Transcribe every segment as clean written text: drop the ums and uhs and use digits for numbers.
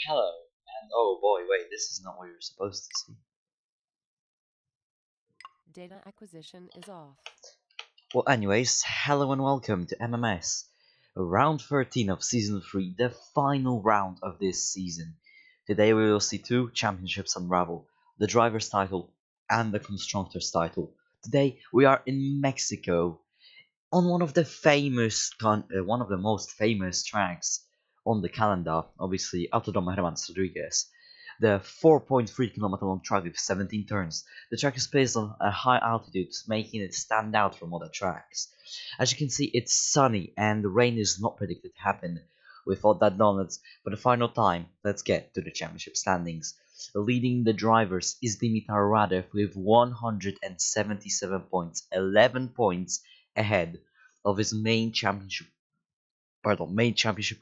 Hello, and oh boy, wait, this is not what you're supposed to see. Data acquisition is off. Well, anyways, hello and welcome to MMS, round 13 of season 3, the final round of this season. Today we will see two championships unravel, the driver's title and the constructor's title. Today we are in Mexico, on one of the one of the most famous tracks on the calendar, obviously Autodromo Hermanos Rodriguez. The 4.3 km long track with 17 turns. The track is placed on a high altitude, making it stand out from other tracks. As you can see, it's sunny and the rain is not predicted to happen. With all that done, for the final time, let's get to the championship standings. Leading the drivers is Dimitar Radev with 177 points, 11 points ahead of his main championship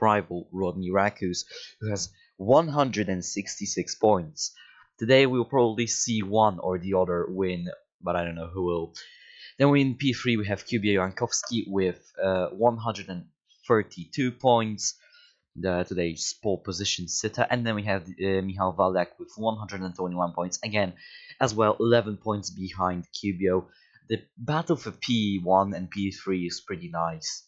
rival Rodney Rakus, who has 166 points. Today we'll probably see one or the other win, but I don't know who will. Then in P3 we have Kubia Jankowski with 132 points, today's pole position sitter, and then we have Michal Walek with 121 points, again as well 11 points behind Kubio. The battle for P1 and P3 is pretty nice.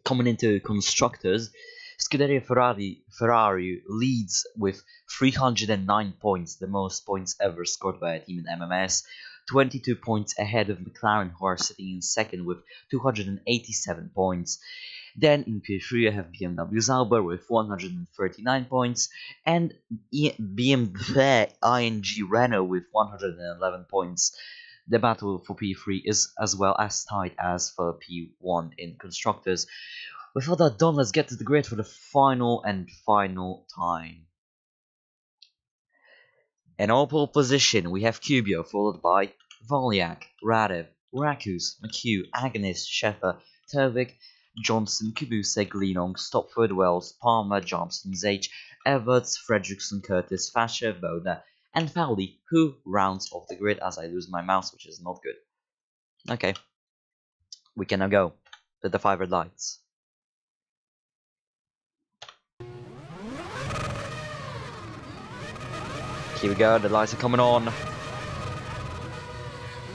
Coming into constructors, Scuderia Ferrari leads with 309 points, the most points ever scored by a team in MMS, 22 points ahead of McLaren, who are sitting in second with 287 points. Then in P3 I have BMW Sauber with 139 points, and BMW ING Renault with 111 points. The battle for P3 is as well as tight as for P1 in constructors. With all that done, let's get to the grid for the final time. In all pole position, we have Kubio, followed by Volyak, Radev, Rakus, McHugh, Agnes, Sheffer, Tervik, Johnson, Kubusek, Linong, Stopford, Wells, Palmer, Johnson, Zage, Everts, Fredrickson, Curtis, Fasher, Voda, and Fowley, who rounds off the grid as I lose my mouse, which is not good. Okay, we can now go to the 5 red lights. Here we go, the lights are coming on.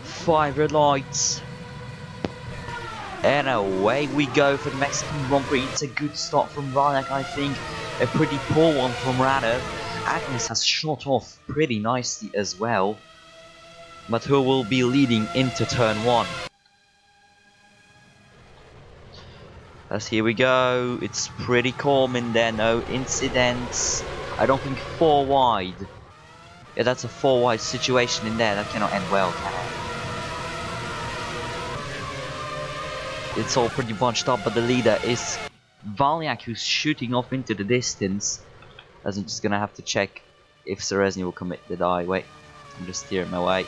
5 red lights. And away we go for the Mexican Grand Prix. It's a good start from Valak, I think. A pretty poor one from Radev. Agnes has shot off pretty nicely as well. But who will be leading into turn 1? As here we go. It's pretty calm in there, no incidents. I don't think 4 wide. Yeah, that's a 4 wide situation in there. That cannot end well, can it? It's all pretty bunched up, but the leader is Valyak, who's shooting off into the distance. As I'm just gonna have to check if Serezny will commit the die. Wait, I'm just steering my way.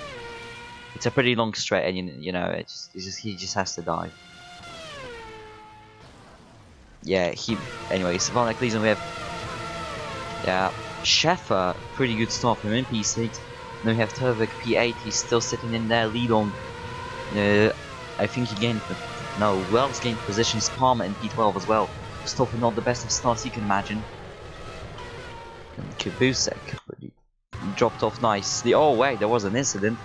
It's a pretty long straight, and you know, he just has to die. Yeah, anyways, Valyak leads, and we have Sheffer, pretty good start from him, P6. Then we have Tervik, P8. He's still sitting in there. Lead on. I think he gained. No, Wells gained positions. Palmer in P12 as well. Stopping not the best of starts you can imagine. And Kubusek dropped off nicely. Oh wait, there was an incident.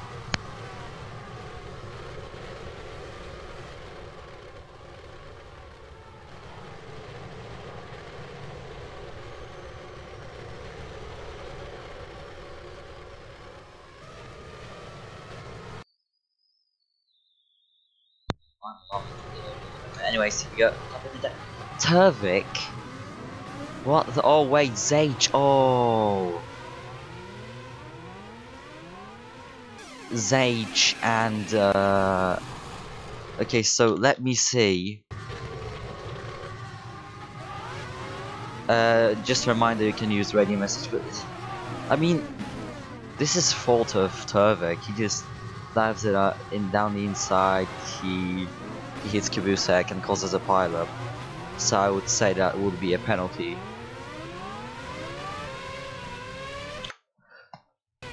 Anyways, here we go. Tervik. What? Oh wait, Zage. Oh, Zage and okay. So let me see. Just a reminder, you can use radio message, but I mean, this is fault of Tervik. He just dives it down the inside. He hits Kubusek and causes a pileup. So I would say that would be a penalty.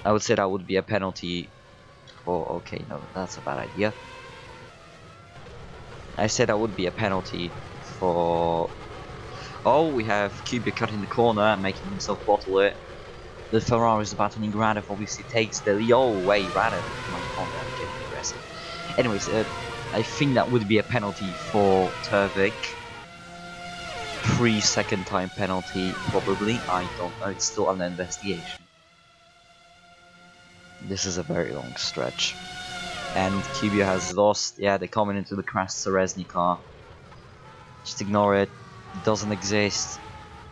I would say that would be a penalty for... Okay, no, that's a bad idea. I said that would be a penalty for Oh, we have Kubica cutting the corner, making himself bottle it. The Ferrari is battling Radev, obviously takes the lead. Oh, wait, Radev, my corner, getting aggressive. Anyways, I think that would be a penalty for Turvik. 3-second time penalty, probably. I don't know, it's still under investigation. This is a very long stretch. And Kubica has lost. Yeah, they're coming into the crashed Seresny car. Just ignore it. It doesn't exist.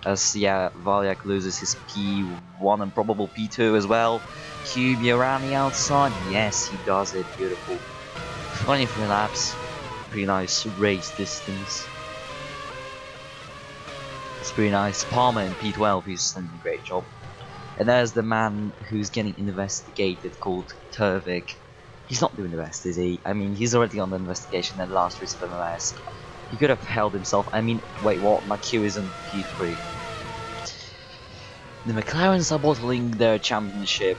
As, yeah, Valyak loses his P1 and probable P2 as well. Kubica around the outside. Yes, he does it. Beautiful. 23 laps. Pretty nice race distance. It's pretty nice. Palmer in P12, he's done a great job. And there's the man who's getting investigated called Turvik. He's not doing the best, is he? I mean, he's already on the investigation at the last race of MMS. He could have held himself. I mean, wait, what? McHugh is in P3. The McLarens are bottling their championship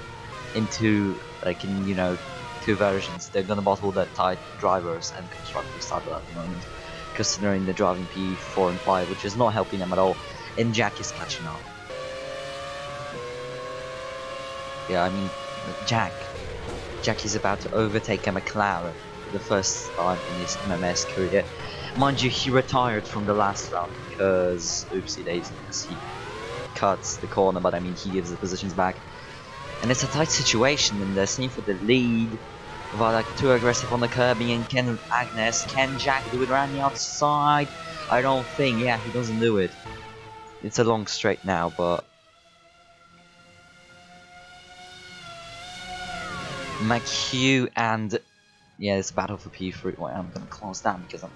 into, like, in, you know, 2 versions. They're gonna bottle the tight drivers and constructors title at the moment, considering they're driving P4 and 5, which is not helping them at all. And Jack is catching up. Yeah, I mean, Jack is about to overtake a McLaren for the first time in his MMS career. Mind you, he retired from the last round because, oopsie daisies, he cuts the corner, but I mean, he gives the positions back. And it's a tight situation, and they're seeing for the lead. Valak too aggressive on the curbing, and can Jack do it around the outside? I don't think, yeah, he doesn't do it. It's a long straight now, but McHugh and, yeah, it's a battle for P3. Wait, I'm gonna close down because I'm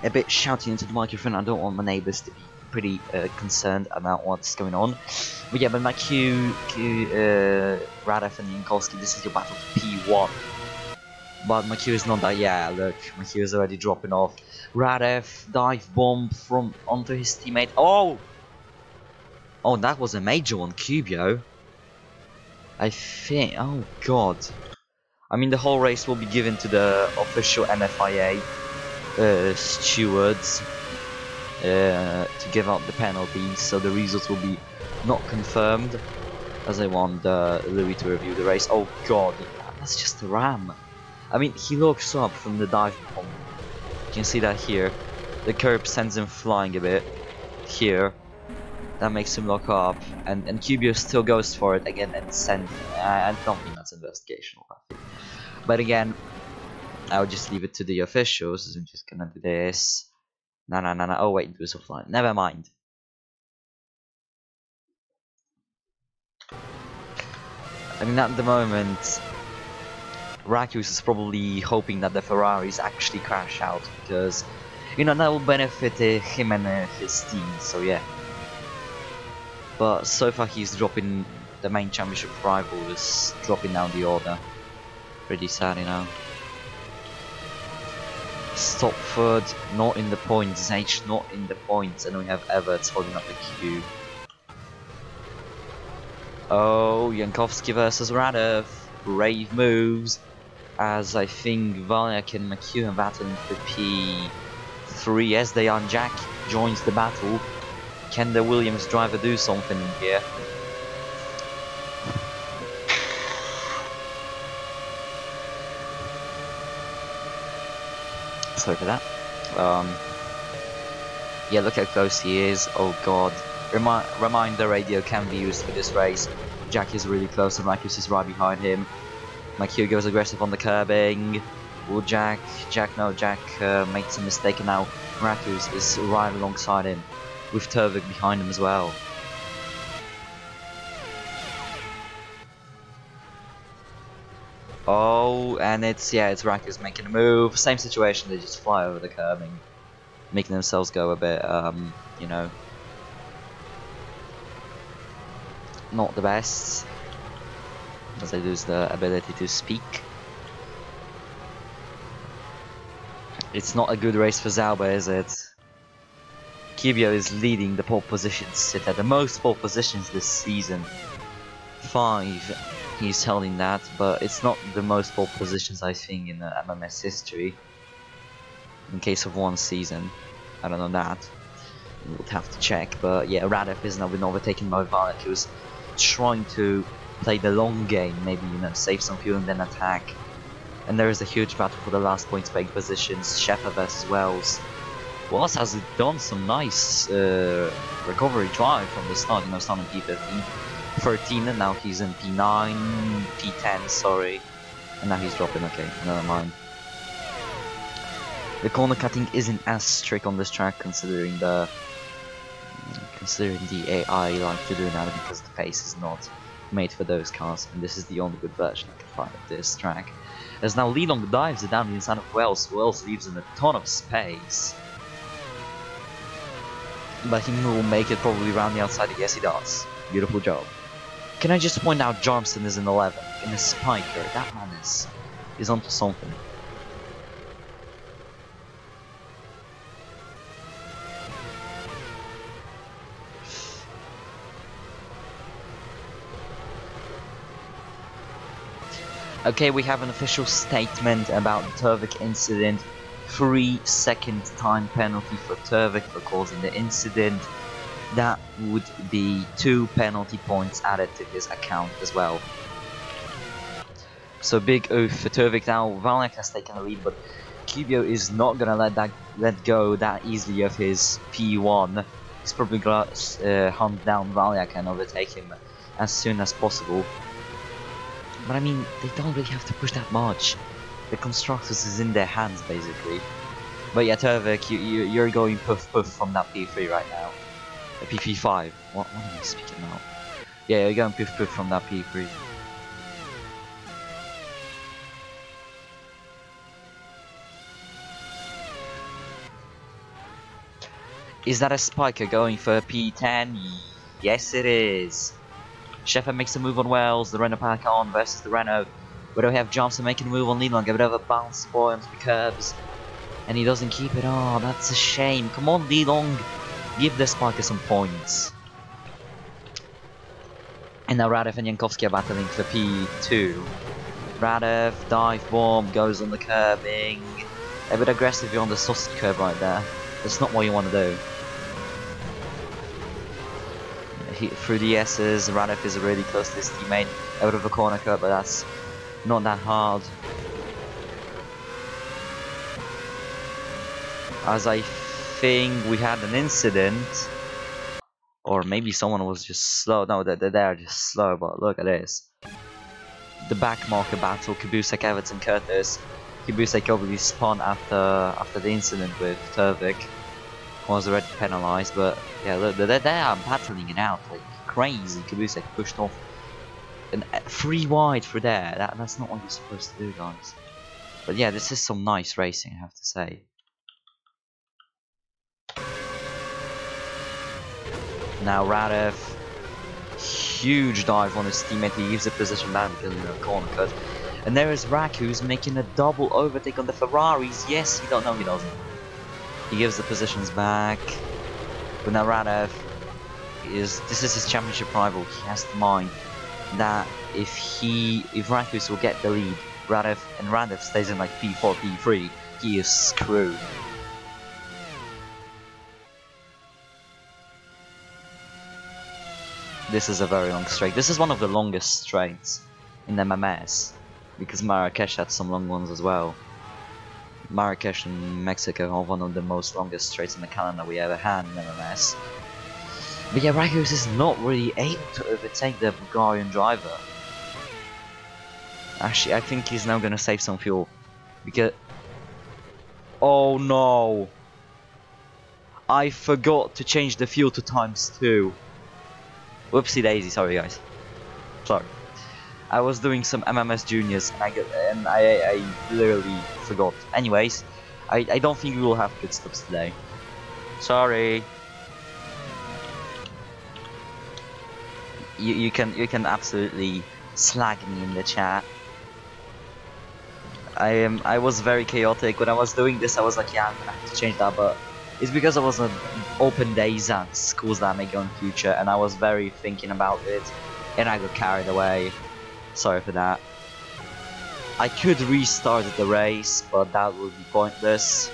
a bit shouting into the microphone. I don't want my neighbours to be pretty concerned about what's going on. But yeah, but McHugh, Radev and Jankowski, this is your battle for P1. But McHugh is not that. Yeah, look, McHugh is already dropping off. Radev dive bomb from onto his teammate. Oh, that was a major one, Kubio. I think. Oh god. I mean, the whole race will be given to the official NFIA stewards to give out the penalties, so the results will be not confirmed, as I want Louis to review the race. Oh god, that's just a ram. I mean, he looks up from the dive bomb. You can see that here. The curb sends him flying a bit here. That makes him lock up, and Cubio still goes for it again and send. I don't think that's investigational, I think. But again, I would just leave it to the officials. I'm just gonna do this. No. Oh wait, it was offline. Never mind. I mean, at the moment, Rakus is probably hoping that the Ferraris actually crash out, because, you know, that will benefit him and his team. So yeah. But so far he's dropping the main championship rival, is dropping down the order. Pretty sad, you know. Stopford not in the points, Zage not in the points, and we have Everts holding up the queue. Oh, Jankowski versus Radev. Brave moves, as I think Valyak and McHugh are battling for P3. Yes, they are. Jack joins the battle. Can the Williams driver do something in here? Sorry for that. Yeah, look how close he is. Oh god. Reminder radio can be used for this race. Jack is really close and Rakus is right behind him. McHugh goes aggressive on the curbing. Will Jack makes a mistake, and now Rakus is right alongside him, with Turvik behind him as well. Oh, and it's Rakus making a move. Same situation, they just fly over the curbing, making themselves go a bit, you know, not the best, as they lose the ability to speak. It's not a good race for Zauber, is it? Kibio is leading the pole positions sitter, the most pole positions this season. 5 he's holding that, but it's not the most pole positions I think in the MMS history. In case of one season, I don't know that. Would have to check, but yeah, Radev is now been overtaken by Valek, who's trying to play the long game, maybe, you know, save some fuel and then attack. And there is a huge battle for the last points paying positions, Sheffer versus Wells. Wells has done some nice recovery drive from the start, you know, starting P15, 13, and now he's in P9, P10, sorry, and now he's dropping, okay, never mind. The corner cutting isn't as strict on this track considering the AI like to do now, because the pace is not made for those cars, and this is the only good version I can find of this track. As now Lidong dives it down the inside of Wells. Wells leaves in a ton of space, but he will make it probably around the outside. Yes, he does. Beautiful job. Can I just point out Jarmson is in 11th in a spiker? That man is onto something. Okay, we have an official statement about the Turvik incident. 3-second time penalty for Turvik for causing the incident. That would be 2 penalty points added to his account as well. So big oof for Turvik now. Valek has taken the lead, but Cubio is not gonna let go that easily of his P1. He's probably gonna hunt down Valek and overtake him as soon as possible. But I mean, they don't really have to push that much. The constructors is in their hands, basically. But yeah, Turvik, you're going puff puff from that P3 right now. P5. What am I speaking about? Yeah, you're going puff puff from that P3. Is that a spiker going for P10? Yes, it is. Sheffer makes a move on Wells, the Renault Pack on versus the Renault. Where do we have Johnson making a move on Lidong, a bit of a bounce boy onto the curbs. And he doesn't keep it. Oh, that's a shame. Come on, Lidong. Give the spiker some points. And now Radev and Jankowski are battling for P2. Radev, dive bomb, goes on the curbing. A bit aggressive on the sausage curb right there. That's not what you want to do. Through the S's, Radev is really close to his teammate, out of a corner cut, but that's not that hard. As I think we had an incident, or maybe someone was just slow. No, they're just slow, but look at this. The back marker battle, Kubusek, Everton, Curtis. Kubusek obviously spun after the incident with Turvik. Was already penalized, but yeah, look, they are battling it out like crazy. Kubusek pushed off and 3 wide for there. That's not what you're supposed to do, guys. But yeah, this is some nice racing, I have to say. Now Radev, huge dive on his teammate. He gives the position back because of the corner cut. And there is Rak, who's making a double overtake on the Ferraris. Yes, he don't know, he doesn't. He gives the positions back. But now Radev this is his championship rival. He has to mind that if Rakus will get the lead, Radev stays in like P4, P3, he is screwed. This is a very long straight. This is one of the longest straights in MMS, because Marrakesh had some long ones as well. Marrakesh and Mexico are one of the most longest straights in the calendar we ever had in MMS. But yeah, Ragus is not really able to overtake the Bulgarian driver. Actually, I think he's now gonna save some fuel. Because... oh no! I forgot to change the fuel to ×2. Whoopsie daisy, sorry guys. Sorry. I was doing some MMS juniors and I literally forgot. Anyways, I don't think we will have pit stops today. Sorry. You can absolutely slag me in the chat. I was very chaotic when I was doing this. I was like, yeah, I'm gonna have to change that, but it's because I was on open days at schools that I may go in the future, and I was very thinking about it, and I got carried away. Sorry for that. I could restart the race, but that would be pointless.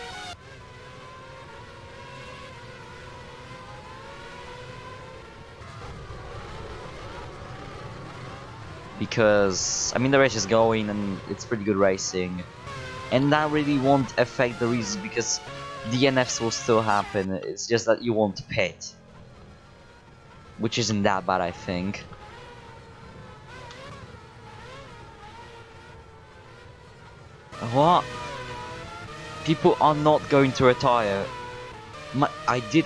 because I mean the race is going and it's pretty good racing, and that really won't affect the results because DNFs will still happen. It's just that you won't pit, which isn't that bad, I think. What? People are not going to retire.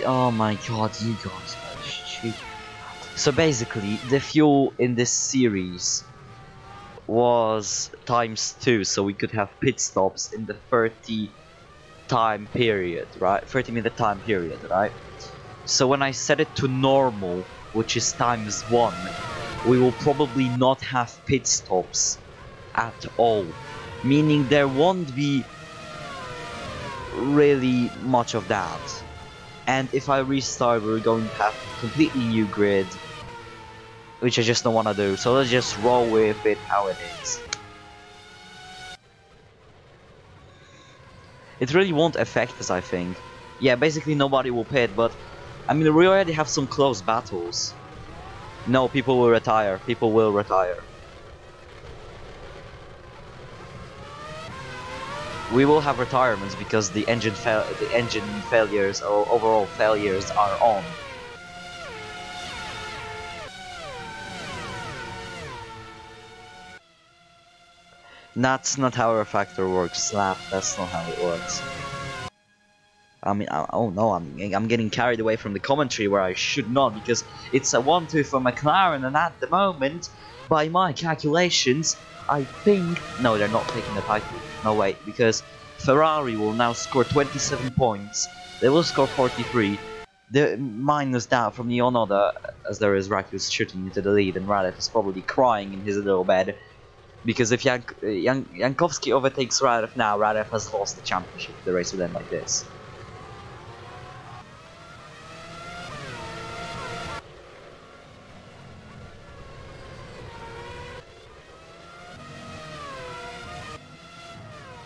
Oh my god, you guys are stupid. So basically, the fuel in this series was ×2, so we could have pit stops in the 30 time period, right? 30-minute time period, right? So when I set it to normal, which is ×1, we will probably not have pit stops at all, meaning there won't be really much of that. And if I restart, we're going to have a completely new grid, which I just don't want to do, so let's just roll with it how it is. It really won't affect us, I think. Yeah, basically nobody will pit, but I mean, we already have some close battles. No, people will retire. People will retire. We will have retirements because the engine failures or overall failures are on. That's not how a factor works, Slap. That's not how it works. I mean, oh no, I'm getting carried away from the commentary where I should not, because it's a 1-2 for McLaren, and at the moment, by my calculations, I think... No, they're not taking the title. No, wait, because Ferrari will now score 27 points. They will score 43. The minus that from the Onoda, as there is Raikkonen shooting into the lead, and Radev is probably crying in his little bed. Because if Jankowski overtakes Radev now, Radev has lost the championship. The race will end like this.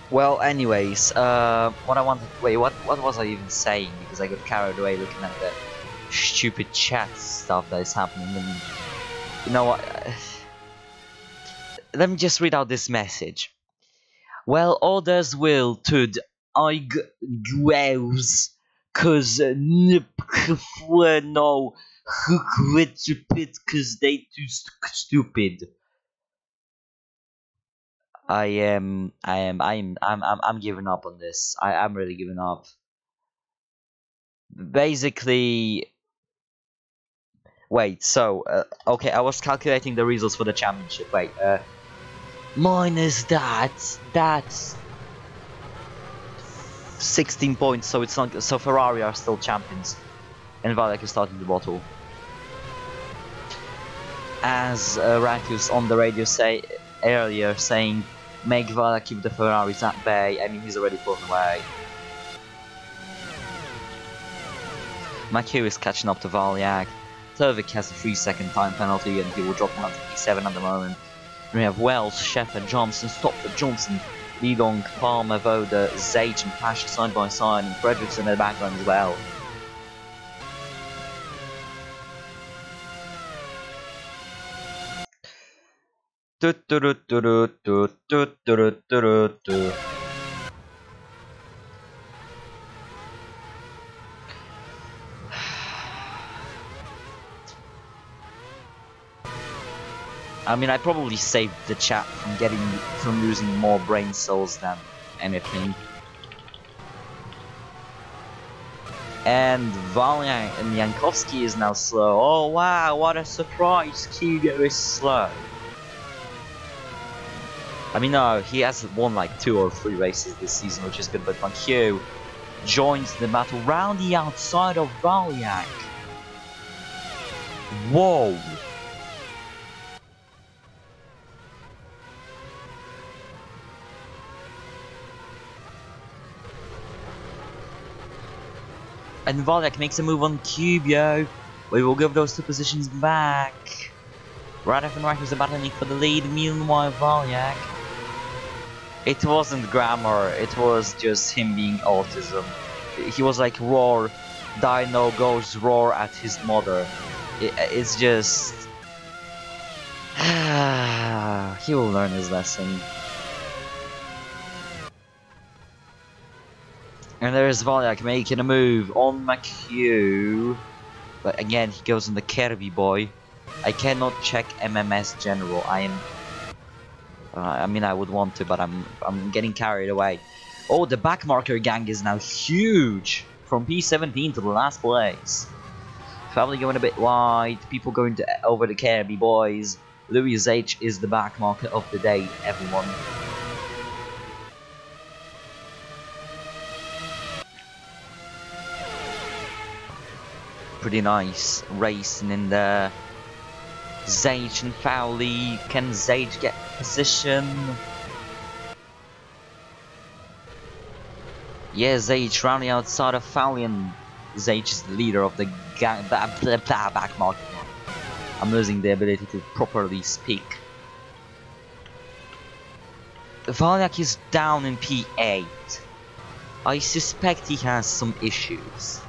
Well, anyways, what I wanted... Wait, what was I even saying? Because I got carried away looking at the stupid chat stuff that is happening. And you know what? Let me just read out this message. Well, others will tud I gwews, cause no who quit to pit cause they too stupid. I'm giving up on this. I'm really giving up. Basically, wait. So, okay, I was calculating the results for the championship. Wait, minus that's 16 points. So it's not. So Ferrari are still champions, and Valek is starting the bottle. As Rakus on the radio earlier saying, make Valek keep the Ferraris at bay. I mean, he's already pulled away. McHugh is catching up to Valyak. Turvik has a 3-second time penalty and he will drop down to P7 at the moment. We have Wells, Shepard, Johnson, Stopford, Johnson, Lidong, Palmer, Voda, Zage and Pasha side by side, and Fredericks in the background as well. I mean, I probably saved the chat from losing more brain cells than anything. And Valyak and Jankowski is now slow. Oh wow, what a surprise! Kugo is slow. I mean, no, he has won like 2 or 3 races this season, which is good, but McHugh joins the battle round the outside of Valyak. Whoa! And Valyak makes a move on Cubio. We will give those 2 positions back. Radev and Raikkonen is battling for the lead. Meanwhile, Valyak. It wasn't grammar, it was just him being autism. He was like roar, Dino goes roar at his mother. It's just... He will learn his lesson. And there's Volyak making a move on McHugh. But again, he goes on the Kirby boy. I cannot check MMS general. I mean, I would want to, but I'm getting carried away. Oh, the backmarker gang is now huge from P17 to the last place. Family going a bit wide. People going over the Kirby boys. Louis H is the backmarker of the day, everyone. Pretty nice racing in there. Zage and Fowley. Can Zage get position? Yeah, Zage rounding outside of Fowley, and Zage is the leader of the gang. Back market. I'm losing the ability to properly speak. Volyak is down in P8. I suspect he has some issues.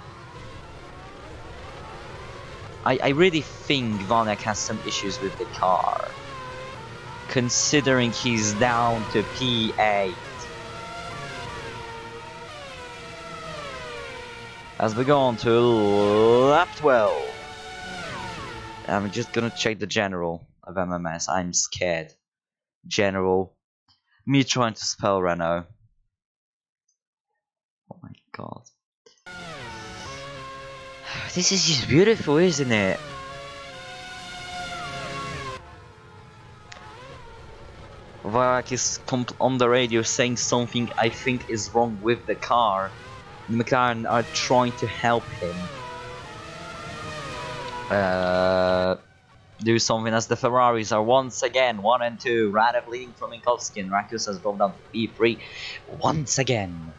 I really think Volyak has some issues with the car, considering he's down to P8. As we go on to lap 12. I'm just gonna check the general of MMS. I'm scared. General. Me trying to spell Renault. Oh my god. This is just beautiful, isn't it? Varak is on the radio saying something I think is wrong with the car. The McLaren are trying to help him do something, as the Ferraris are once again 1 and 2. Radev leading from Minkowski, and Rakus has gone down to P3 once again.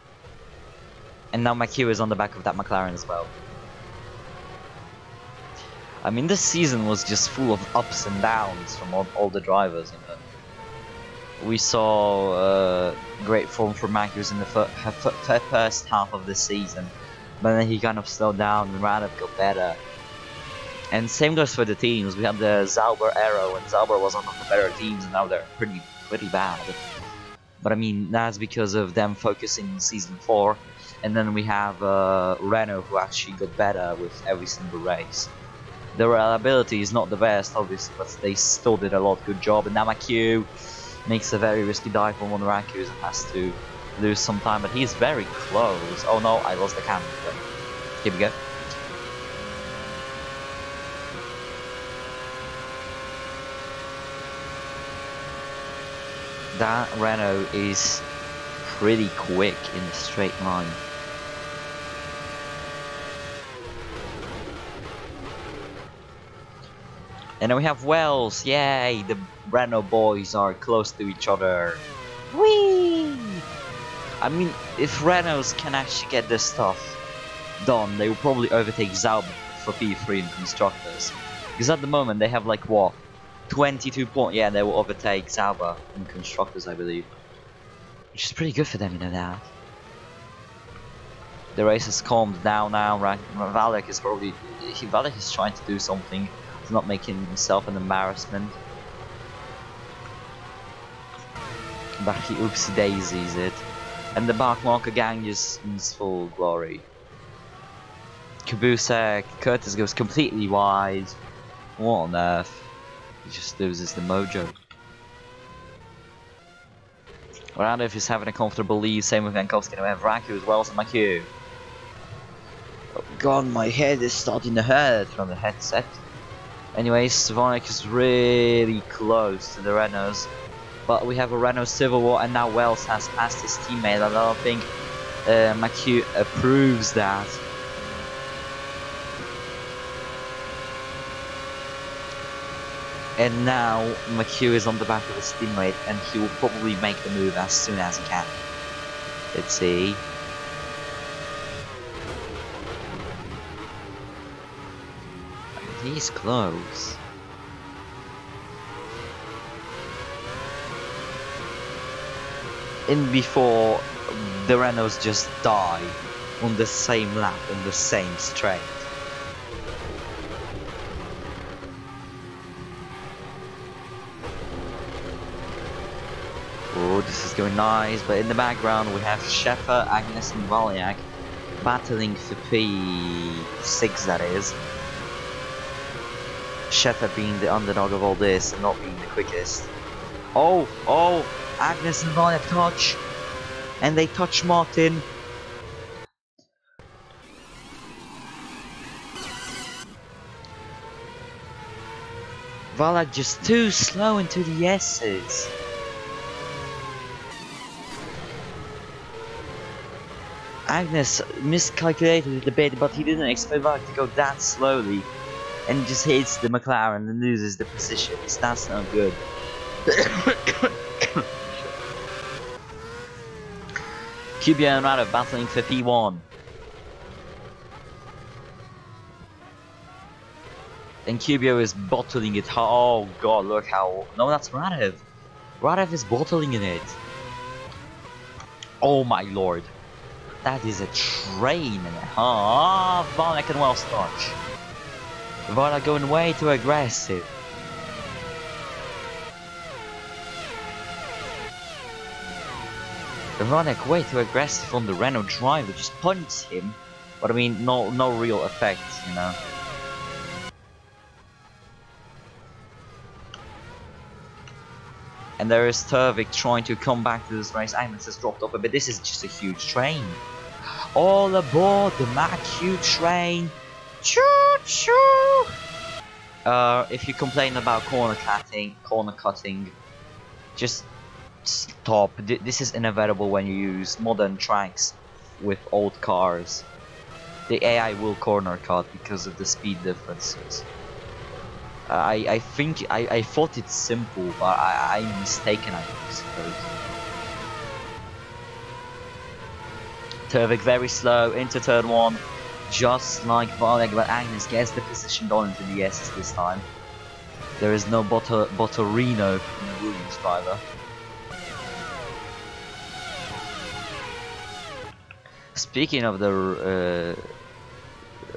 And now McHugh is on the back of that McLaren as well. I mean, this season was just full of ups and downs from all the drivers, you know. We saw great form from Magnus in the first half of the season, but then he kind of slowed down and Radev got better. And same goes for the teams. We had the Zauber Arrow, and Zauber was one of the better teams, and now they're pretty bad. But I mean, that's because of them focusing in Season 4. And then we have Renault, who actually got better with every single race. The reliability is not the best, obviously, but they still did a lot good job. And now McHugh makes a very risky dive on one Rakus and has to lose some time, but he's very close. Oh no, I lost the camera. But here we go. That Renault is pretty quick in a straight line. And then we have Wells, yay! The Renault boys are close to each other. Whee! I mean, if Renaults can actually get this stuff done, they will probably overtake Zauber for P3 in Constructors. Because at the moment they have like what? 22 points. Yeah, they will overtake Zauber in Constructors, I believe. Which is pretty good for them, you know that. The race has calmed down now. Valek is probably... Valek is trying to do something. He's not making himself an embarrassment. But he oopsie daisies it. And the backmarker gang is in full glory. Kubusek, Curtis goes completely wide. What on earth? He just loses the mojo. Radov is having a comfortable lead, same with Jankowski, and we have Raku as well as McHugh. Oh god, my head is starting to hurt from the headset. Anyways, Svanek is really close to the Renaults. But we have a Renault Civil War, and now Wells has passed his teammate. I don't think McHugh approves that. And now McHugh is on the back of his teammate, and he will probably make the move as soon as he can. Let's see. He's close. In before the Renaults just die on the same lap, on the same straight. Oh, this is going nice, but in the background we have Sheffer, Agnes and Valiak battling for P6, that is. Sheffer being the underdog of all this and not being the quickest. Oh, Agnes and Valiak touch, and they touch Martin. Valiak just too slow into the S's. Agnes miscalculated it a bit, but he didn't expect Valiak to go that slowly. And just hits the McLaren and loses the positions. That's not good. QB and Rado battling for P1. And Cubio is bottling it. Oh god, look how... No, that's Radev. Radev is bottling in it. Oh my lord. That is a train and a half. Valiak and Wells touch. Valiak going way too aggressive. Valiak way too aggressive on the Renault driver. Just punches him. But I mean, no real effect, you know. And there is Turvik trying to come back to this race. Agnes has dropped off a bit. This is just a huge train. All aboard the McHugh train. Choo choo. If you complain about corner cutting, just stop. This is inevitable when you use modern tracks with old cars. The AI will corner cut because of the speed differences. I think I thought it's simple, but I'm mistaken, I suppose. Turvik very slow into turn 1, just like Valiak, but Agnes gets the position down into the S's this time. There is no Bottorino from the Williams driver. Speaking of the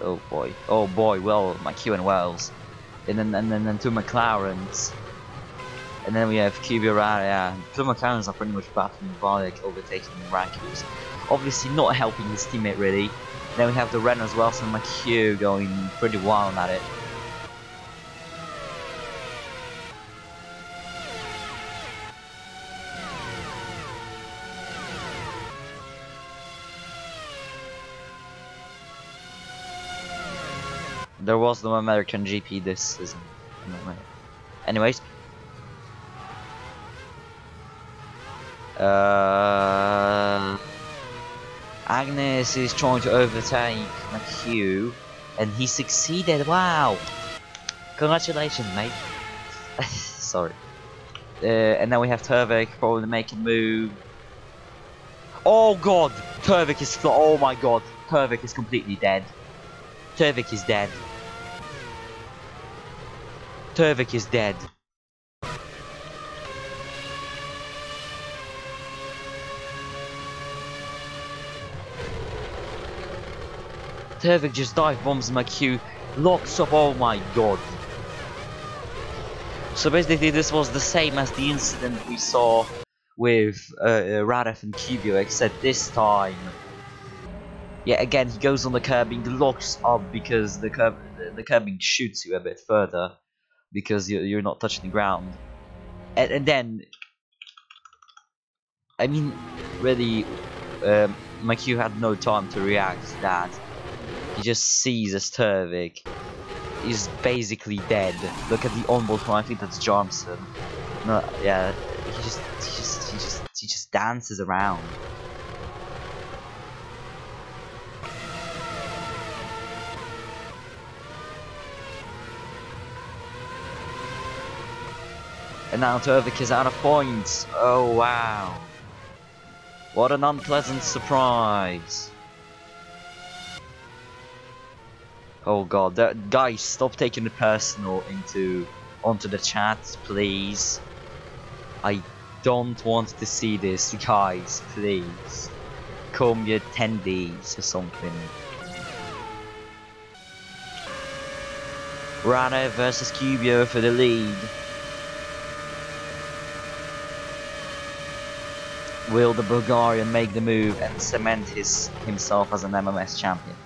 oh boy, well, McHugh and Wells. And then two McLarens, and then we have Kvyat. Yeah, two McLarens are pretty much battling Valiak, overtaking Rakus. Obviously not helping his teammate really. Then we have the Renault Wells and McHugh going pretty wild at it. There was no American GP this season. Anyways. Agnes is trying to overtake McHugh, and he succeeded. Wow! Congratulations, mate. Sorry. And then we have Turvik probably making a move. Oh god! Turvik is oh my god! Turvik is completely dead. Turvik is dead. Turvik is dead. Turvik just dive bombs McHugh, locks up. Oh my god. So basically this was the same as the incident we saw with Radev and Kybio, except this time, yeah, again he goes on the curbing, locks up because the curbing shoots you a bit further because you're not touching the ground, and then, I mean, really, McHugh had no time to react to that. He just sees as Turvik is basically dead. Look at the onboard one. I think that's Johnson. No, yeah, he just dances around. And now Turvik is out of points. Oh wow. What an unpleasant surprise. Oh god, guys, stop taking it personal onto the chat, please. I don't want to see this, guys, please. Call me attendees or something. Rana versus Cubio for the lead. Will the Bulgarian make the move and cement himself as an MMS champion?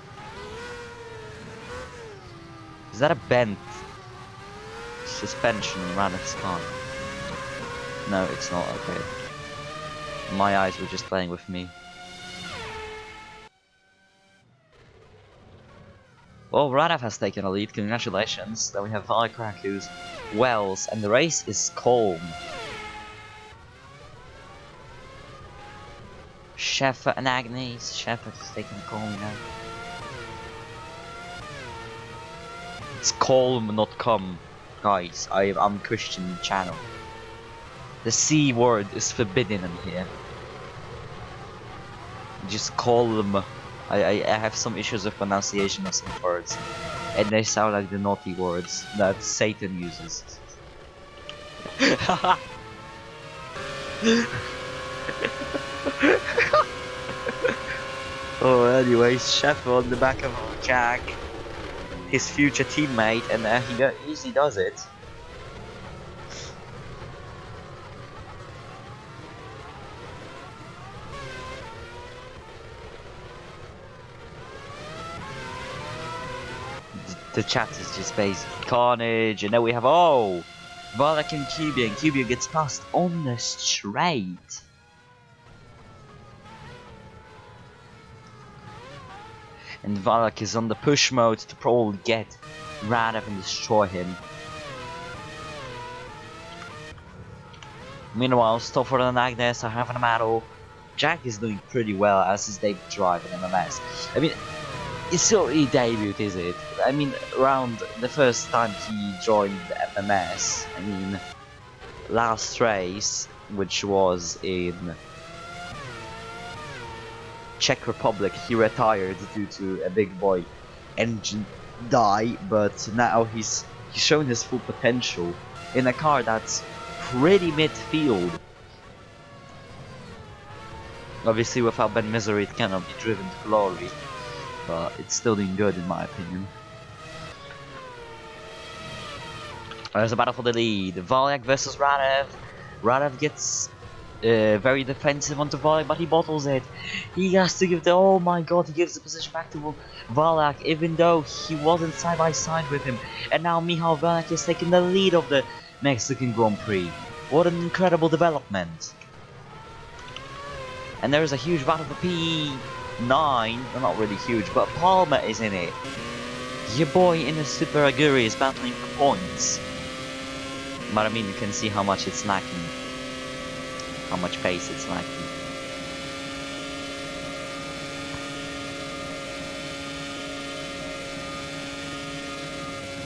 Is that a bent suspension in Radov's car? No, it's not. Okay. My eyes were just playing with me. Well, Radov has taken a lead. Congratulations. Then we have Valkrakus, Wells, and the race is calm. Sheffer and Agnes. Sheffer is taking calm now. It's calm, not come. Guys, I'm Christian channel. The C word is forbidden in here. Just call them. I have some issues with pronunciation of some words, and they sound like the naughty words that Satan uses. Oh, anyways, Chef on the back of Jack, his future teammate, and he easily does it. The chat is just basically carnage, and then we have Valak and Cubia gets passed on the straight. And Valak is on the push mode to probably get Radov and destroy him. Meanwhile, Stofford and Agnes are having a battle. Jack is doing pretty well as his debut drive in MMS. I mean, it's not really debut, is it? I mean, around the first time he joined the MMS, I mean, last race, which was in Czech Republic, he retired due to a big boy engine die, but now he's shown his full potential in a car that's pretty midfield. Obviously, without Ben Misery, it cannot be driven to glory, but it's still doing good in my opinion. There's a battle for the lead. Valak versus Radov. Radov gets very defensive onto Valak, but he bottles it. He has to give the... oh my god, he gives the position back to Valak, even though he wasn't side by side with him. And now Michal Valak is taking the lead of the Mexican Grand Prix. What an incredible development. And there is a huge battle for P9. Well, not really huge, but Palmer is in it. Your boy in the Super Aguri is battling for points. But I mean, you can see how much it's lacking. How much pace it's lacking.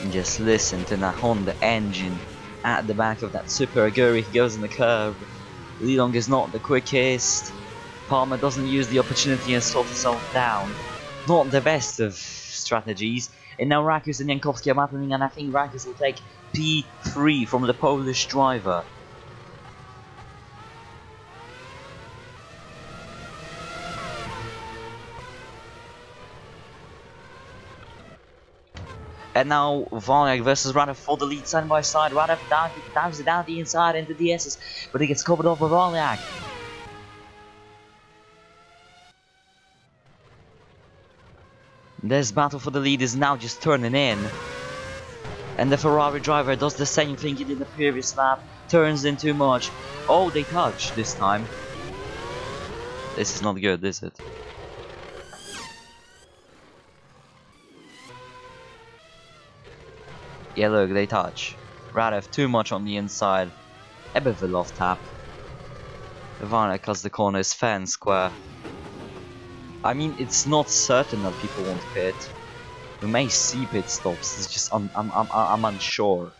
And just listen to that Honda engine at the back of that Super Aguri. He goes in the curve. Lidong is not the quickest. Palmer doesn't use the opportunity and sort himself down. Not the best of strategies. And now Rakus and Jankowski are battling, and I think Rakus will take P3 from the Polish driver. And now Valak versus Radov for the lead side by side. Radov dives it down the inside into the S's, but he gets covered off by Valak. This battle for the lead is now just turning in. And the Ferrari driver does the same thing he did the previous lap. Turns in too much. Oh, they touch this time. This is not good, is it? Yeah, look, they touch. Radov too much on the inside. A bit of a love tap. Ivana cuts the corner is fair and square. I mean, it's not certain that people won't pit. We may see pit stops. It's just I'm unsure.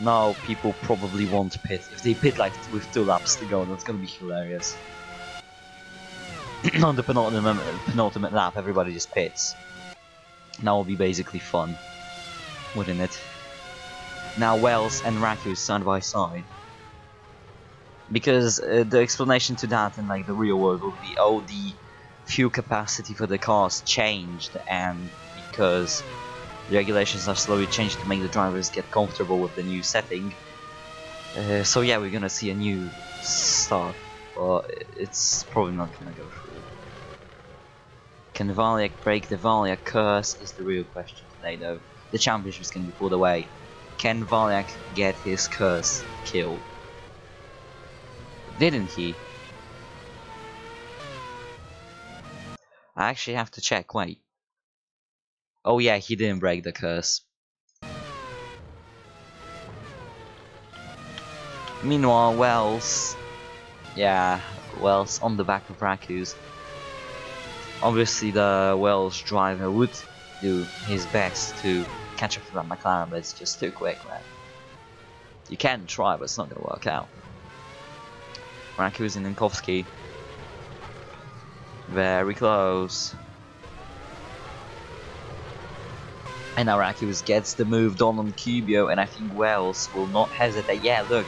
Now people probably won't pit. If they pit like with 2 laps to go, that's gonna be hilarious. On the penultimate lap, everybody just pits. Now will be basically fun, wouldn't it? Now Wells and Raku side by side. Because the explanation to that in like the real world would be, oh, the fuel capacity for the cars changed, and because the regulations are slowly changed to make the drivers get comfortable with the new setting. So yeah, we're gonna see a new start. but it's probably not gonna go through. Can Valiak break the Valiak curse is the real question today though. The championship is gonna be pulled away. Can Valiak get his curse killed? Didn't he? I actually have to check, wait. Oh yeah, he didn't break the curse. Meanwhile, Wells... Yeah, Wells on the back of Raku's. Obviously the Wells driver would do his best to catch up to that McLaren, but it's just too quick, man. You can try, but it's not gonna work out. Raku's and Ninkowski. Very close. And now Rakus gets the move done on Cubio, and I think Wells will not hesitate. Yeah, look,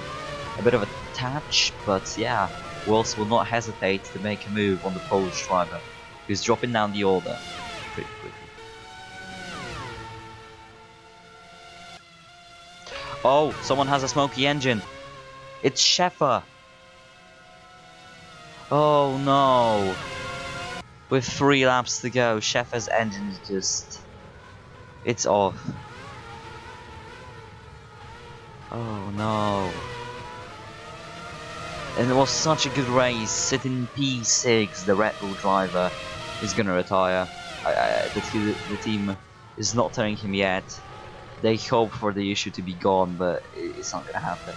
a bit of a touch, but yeah, Wells will not hesitate to make a move on the Polish driver, who's dropping down the order pretty quickly. Oh, someone has a smoky engine. It's Sheffer. Oh no. With 3 laps to go, Sheffer's engine is just... It's off. Oh no. And it was such a good race. Sitting P6, the Red Bull driver is gonna retire. The team is not telling him yet. They hope for the issue to be gone, but it's not gonna happen.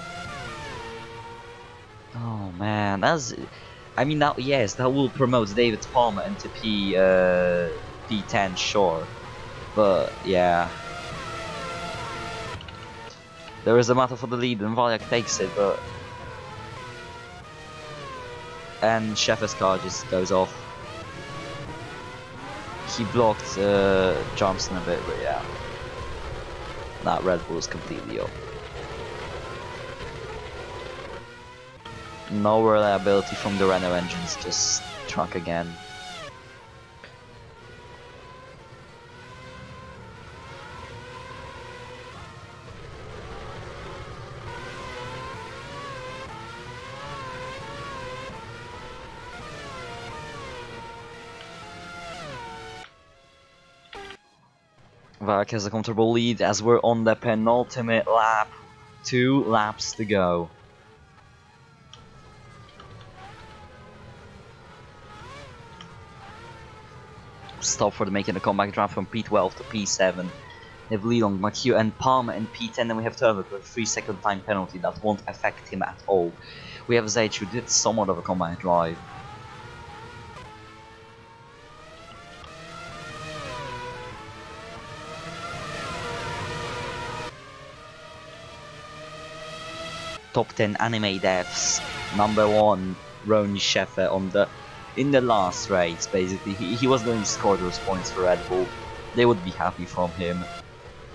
Oh man, that's... I mean, that, yes, that will promote David Palmer into P10, sure. But, yeah. There is a battle for the lead, and Valiak takes it, but... And Sheffer's car just goes off. He blocked Johnson a bit, but yeah. That Red Bull is completely off. No reliability from the Renault engines, just truck again. Vark has a comfortable lead as we're on the penultimate lap. 2 laps to go. Stop for the making a comeback drop from P12 to P7. We have Leon, McHugh and Palmer in P10, then we have Turbo with a 3-second time penalty that won't affect him at all. We have Zage who did somewhat of a comeback drive. Top 10 anime deaths. Number 1, Ronnie Sheffer on in the last race. Basically, he was going to score those points for Red Bull. They would be happy from him.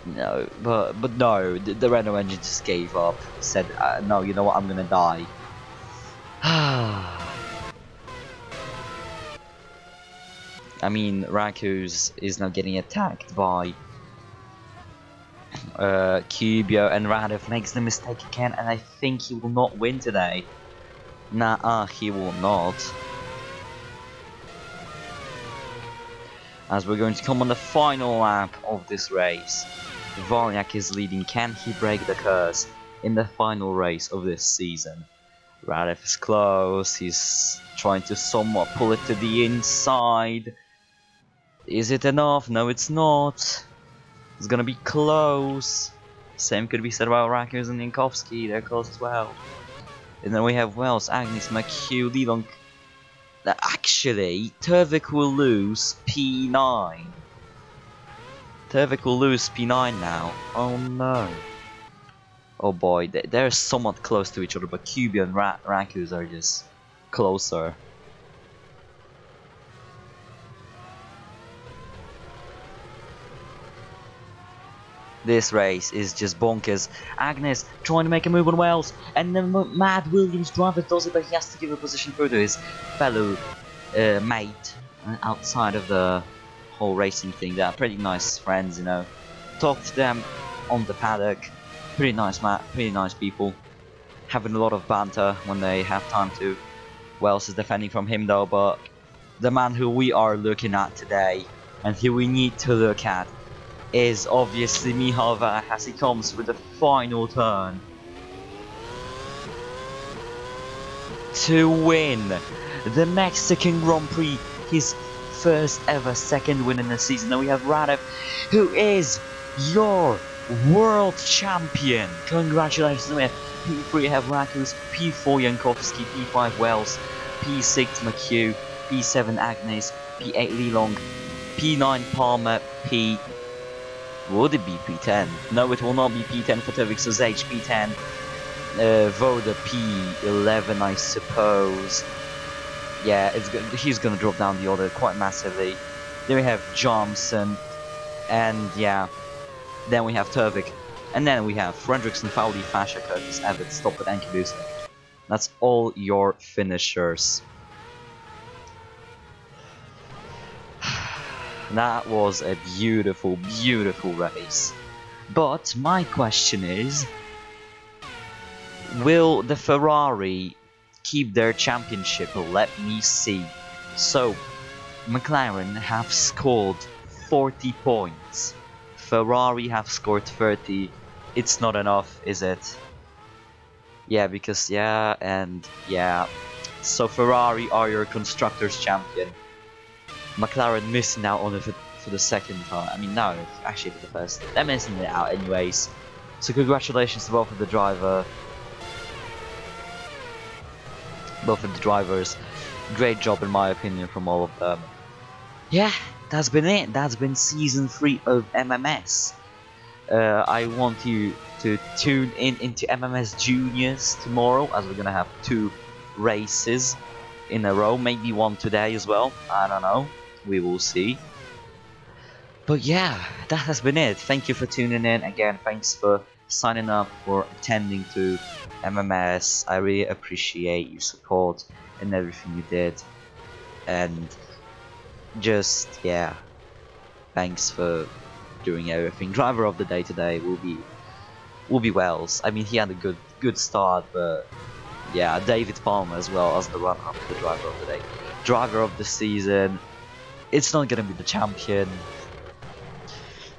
No, but no, the Renault engine just gave up. Said, no, you know what, I'm gonna die. I mean, Rakus is now getting attacked by Cubio, and Radev makes the mistake again, and I think he will not win today. Nah, he will not. As we're going to come on the final lap of this race. Valiak is leading. Can he break the curse in the final race of this season? Radev is close. He's trying to somewhat pull it to the inside. Is it enough? No, it's not. It's gonna be close. Same could be said about Rakus and Ninkowski. They're close as well. And then we have Wells, Agnes, McHugh, Leland. Actually, Turvik will lose P9. Turvik will lose P9 now. Oh no. Oh boy, they're somewhat close to each other, but Cubio and Rakus are just closer. This race is just bonkers. Agnes trying to make a move on Wells, and then Mad Williams driver does it, but he has to give a position through to his fellow mate outside of the whole racing thing. They are pretty nice friends, you know. Talk to them on the paddock. Pretty nice people. Having a lot of banter when they have time to. Wells is defending from him though, but the man who we are looking at today, and who we need to look at, is obviously Michal Vach as he comes for the final turn to win the Mexican Grand Prix, his first ever second win in the season. Then we have Radev, who is your world champion. Congratulations. Then we have P3, we have Rakus, P4 Jankowski, P5 Wells, P6 McHugh, P7 Agnes, P8 Lilong, P9 Palmer, would it be P10? No, it will not be P10 for Tovik Sozage, P10 Voda, P11 I suppose. Yeah, he's gonna drop down the order quite massively. Then we have Johnson, and yeah, then we have Turvik, and then we have Fredrickson, Fowley, Fasher, Curtis, Abbott, Stoppard, and Caboose. That's all your finishers. That was a beautiful, beautiful race. But my question is, will the Ferrari keep their championship? Let me see. So, McLaren have scored 40 points. Ferrari have scored 30. It's not enough, is it? Yeah, because yeah, and yeah. So Ferrari are your constructors champion. McLaren missing out on it for the second time. I mean, no, actually for the first. They're missing it out anyways. So congratulations to both of the drivers. Great job in my opinion from all of them. Yeah, that's been it. That's been season 3 of MMS. I want you to tune into MMS Juniors tomorrow, as we're gonna have 2 races in a row, maybe one today as well. I don't know. We will see. But yeah, that has been it. Thank you for tuning in. Again, thanks for signing up, for attending to MMS. I really appreciate your support and everything you did. And just, yeah, thanks for doing everything. Driver of the day today will be Wells. I mean, he had a good start, but yeah, David Palmer as well as the runner-up, the driver of the day. Driver of the season, it's not gonna be the champion.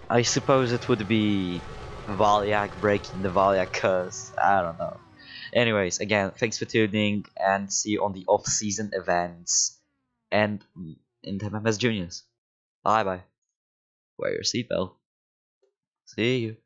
I suppose it would be Valiak breaking the Valiak curse. I don't know. Anyways, again, thanks for tuning, and see you on the off-season events and in the MMS Juniors. Bye bye. Wear your seatbelt. See you.